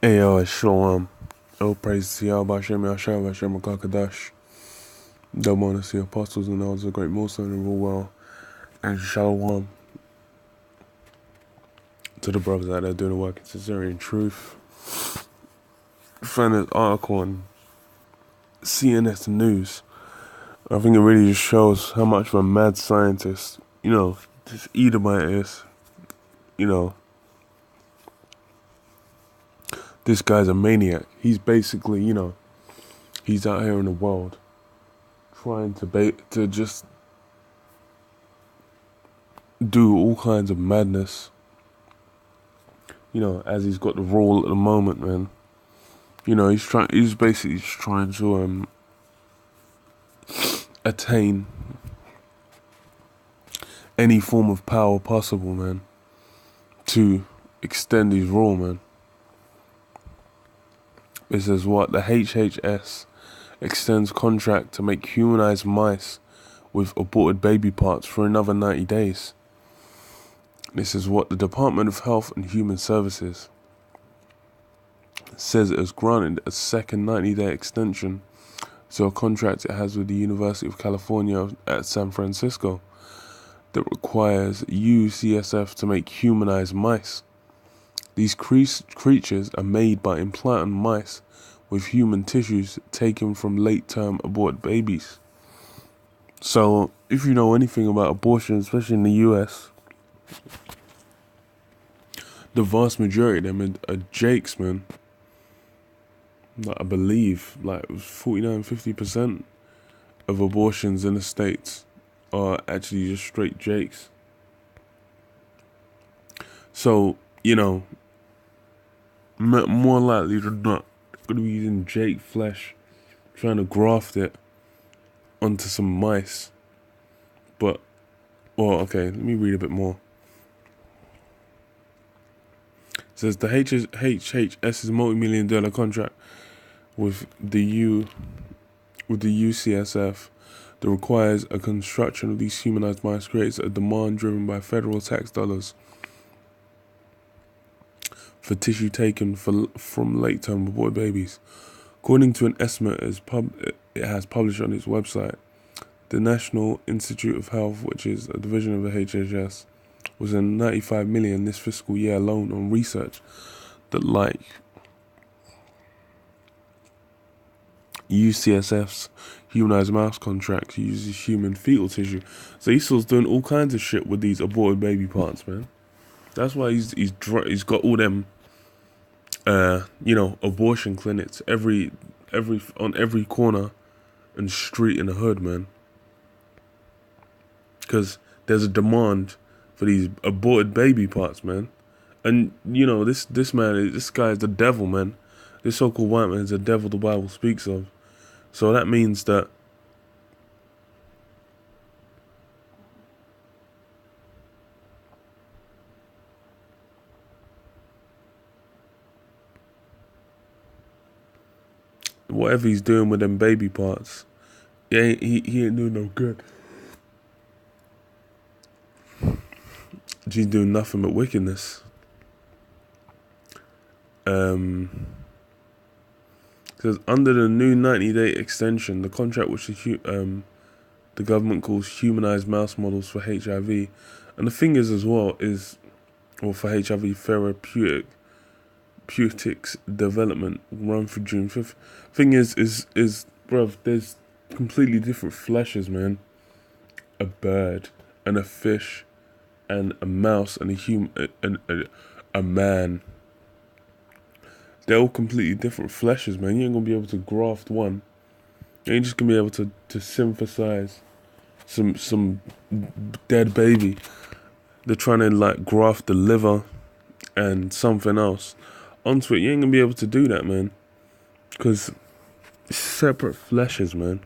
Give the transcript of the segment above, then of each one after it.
Hey yo, it's Shalom. Oh, praise to Yahweh Hashem Yashar Hashem Kakadash. Double honor to the apostles and elders of GreatMillStone and rule well. And Shalom to the brothers out there doing the work in sincerity and truth. Found this article on CNS News. I think it really just shows how much of a mad scientist, this Edomite is. This guy's a maniac. He's basically, he's out here in the world trying to just do all kinds of madness. As he's got the role at the moment, man. He's basically just trying to attain any form of power possible, man, to extend his rule, man. It says what? The HHS extends contract to make humanized mice with aborted baby parts for another 90 days. This is what the Department of Health and Human Services says it has granted a second 90-day extension to a contract it has with the University of California at San Francisco that requires UCSF to make humanized mice. These creatures are made by implanting mice with human tissues taken from late-term aborted babies. So, if you know anything about abortion, especially in the US, the vast majority of them are jakes, man. I believe, 49-50% of abortions in the States are actually just straight jakes. So, more likely than not, going to be using jake flesh, trying to graft it onto some mice. Okay, let me read a bit more. It says the HHS's multi-million-dollar contract with the UCSF that requires a construction of these humanized mice creates a demand driven by federal tax dollars for tissue taken from late-term aborted babies. According to an estimate it has published on its website, the National Institute of Health, which is a division of the HHS, was in $95 million this fiscal year alone on research that, like UCSF's humanized mouse contract, uses human fetal tissue. So Esau's doing all kinds of shit with these aborted baby parts, man. That's why he's got all them abortion clinics on every corner and street in the hood, man. Because there's a demand for these aborted baby parts, man. And this guy is the devil, man. This so-called white man is the devil the Bible speaks of. So that means that whatever he's doing with them baby parts, he ain't doing no good. He's doing nothing but wickedness. Says under the new 90-day extension, the contract which the government calls humanized mouse models for HIV, and the thing is as well for HIV therapeutics development run for June 5th. Thing is bruv, there's completely different fleshes, man. A bird and a fish and a mouse and a man. They're all completely different fleshes, man. You ain't gonna be able to graft one. You ain't just gonna be able to synthesize some dead baby. They're trying to graft the liver and something else onto it. You ain't gonna be able to do that, man. Because it's separate fleshes, man.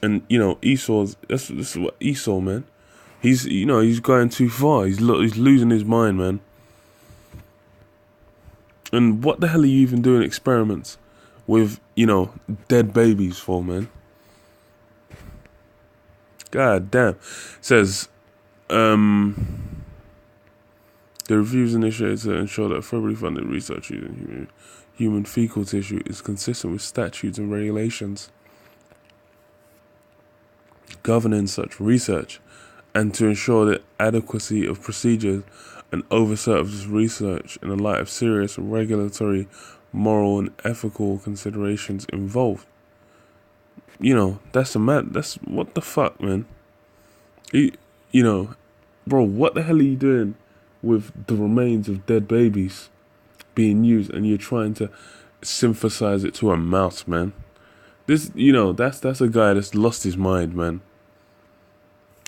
And Esau's this is what Esau, man. He's going too far. He's losing his mind, man. And what the hell are you even doing experiments with dead babies for, man? God damn. It says The reviews initiated to ensure that federally funded research using human fecal tissue is consistent with statutes and regulations governing such research, and to ensure the adequacy of procedures and oversight of this research in the light of serious regulatory, moral, and ethical considerations involved. You know, that's what the fuck, man. You know, bro, what the hell are you doing with the remains of dead babies being used, and you're trying to synthesize it to a mouse, man? This, you know, that's a guy that's lost his mind, man.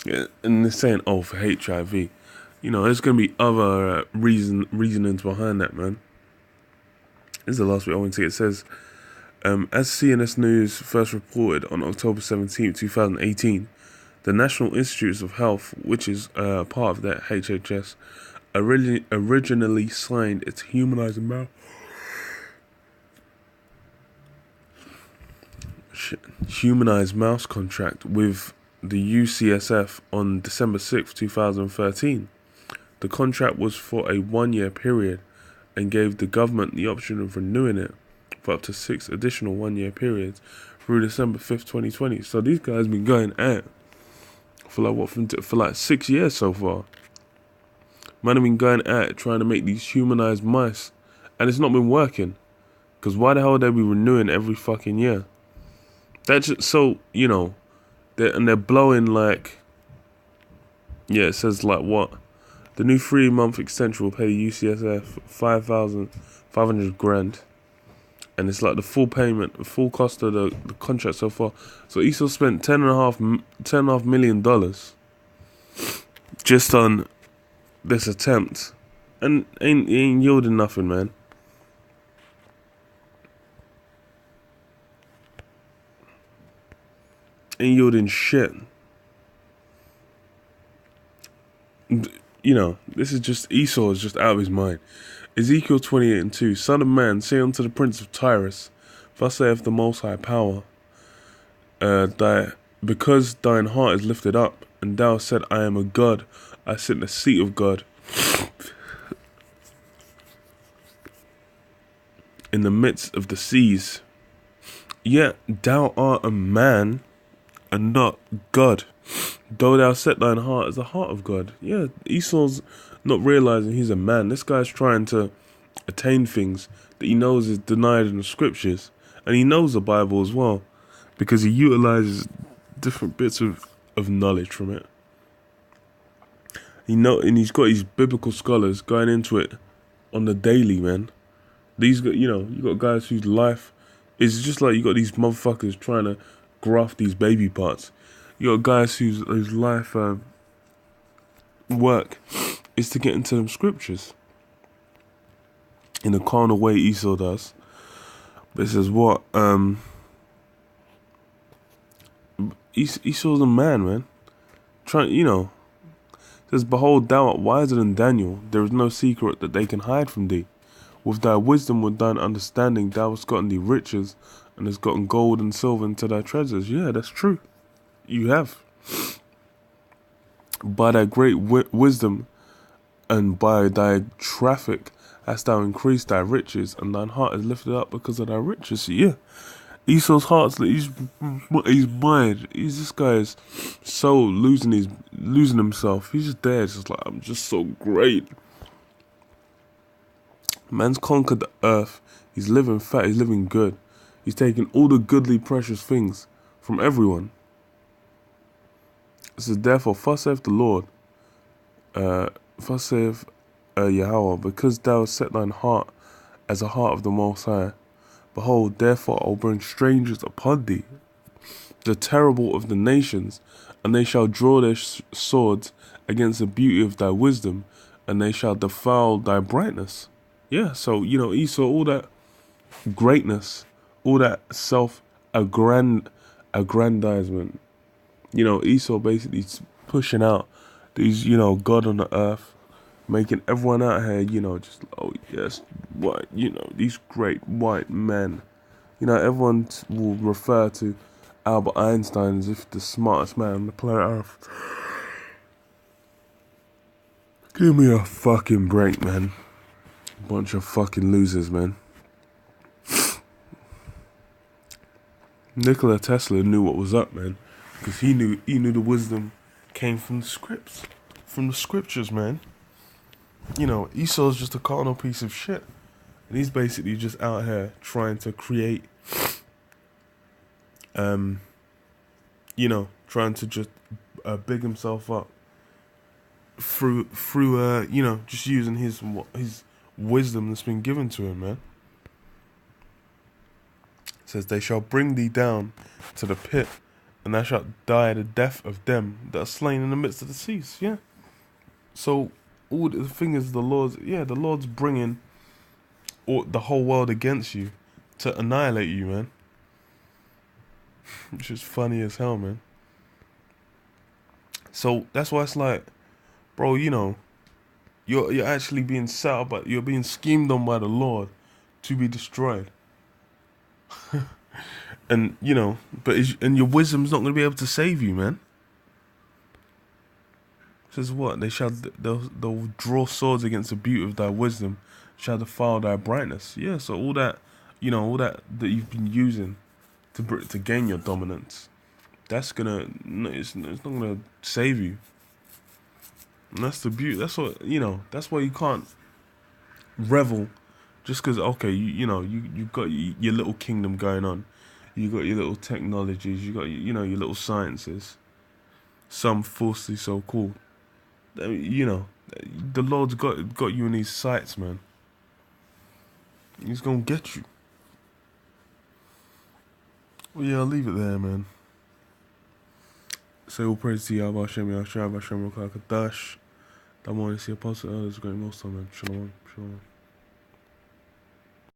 Yeah, and they're saying, oh, for HIV. You know, there's going to be other reasonings behind that, man. This is the last bit I want to say. It says, as CNS News first reported on October 17, 2018, the National Institutes of Health, which is part of that HHS, originally signed its humanized mouse contract with the UCSF on December 6, 2013. The contract was for a 1-year period and gave the government the option of renewing it for up to 6 additional 1-year periods through December 5th, 2020. So these guys been going at it for like 6 years so far. Man have been going at it trying to make these humanized mice, and it's not been working. Because why the hell would they be renewing every fucking year? That's just, so, you know, they're blowing like, yeah, it says like what? The new 3-month extension will pay UCSF 5,500 grand. And it's like the full payment, the full cost of the contract so far. So Esau spent $10.5 million just on this attempt. And ain't yielding nothing, man. Ain't yielding shit. You know, this is just, Esau is just out of his mind. Ezekiel 28:2, Son of man, say unto the prince of Tyrus, thus saith the Most High Power, because thine heart is lifted up, and thou said, I am a God, I sit in the seat of God, in the midst of the seas, yet thou art a man, and not God, though thou set thine heart as the heart of God. Yeah, Esau's not realizing he's a man. This guy's trying to attain things that he knows is denied in the scriptures. And he knows the Bible as well, because he utilizes different bits of knowledge from it. And he's got his biblical scholars going into it on the daily, man. You got guys whose life is just like, you got these motherfuckers trying to graft these baby parts. You got guys whose life work is to get into them scriptures in a carnal way. Esau does. But it says what? Esau's a man. It says, behold, thou art wiser than Daniel. There is no secret that they can hide from thee. With thy wisdom, with thine understanding, thou hast gotten thee riches, and hast gotten gold and silver into thy treasures. Yeah, that's true. You have. By thy great wisdom, and by thy traffic, hast thou increased thy riches, and thine heart is lifted up because of thy riches. So yeah, Esau's heart's his mind. This guy is so losing himself. He's just there, just like, I'm just so great. Man's conquered the earth. He's living fat. He's living good. He's taking all the goodly, precious things from everyone. It says, therefore, thus saith the Lord, thus saith Yahweh, because thou hast set thine heart as the heart of the Most High, behold, therefore I will bring strangers upon thee, the terrible of the nations, and they shall draw their swords against the beauty of thy wisdom, and they shall defile thy brightness. Yeah, so, Esau, all that greatness, all that self-aggrandizement, Esau basically pushing out these, God on the earth, making everyone out here, just, oh yes, what, these great white men. Everyone will refer to Albert Einstein as if the smartest man on the planet Earth. Give me a fucking break, man. Bunch of fucking losers, man. Nikola Tesla knew what was up, man, because he knew the wisdom came from the scripts, from the scriptures, man. You know, Esau's just a carnal piece of shit, and he's basically just out here trying to create, you know, trying to just big himself up through you know, just using his wisdom that's been given to him, man. It says, they shall bring thee down to the pit, and thou shalt die the death of them that are slain in the midst of the seas. Yeah. So all the thing is, the Lord's bringing the whole world against you to annihilate you, man. Which is funny as hell, man. So that's why it's like, bro, you know, you're actually being set up, but you're being schemed on by the Lord to be destroyed. And you know, and your wisdom's not going to be able to save you, man. It says what? They'll draw swords against the beauty of thy wisdom, shall defile thy brightness. Yeah, so all that, you know, all that you've been using to gain your dominance, it's not gonna save you. And that's the beauty. That's what, you know. That's why you can't revel just because. Okay, you've got your little kingdom going on. You got your little technologies. You got your little sciences. Some falsely so called. You know, the Lord's got you in His sights, man. He's gonna get you. Well, yeah, I'll leave it there, man. Say all praise to Yahweh Hashem, Yahshua Hashem, Ruach HaKadosh. That morning, see Apostle Elders, GreatMillStone, man. Shalom, shalom.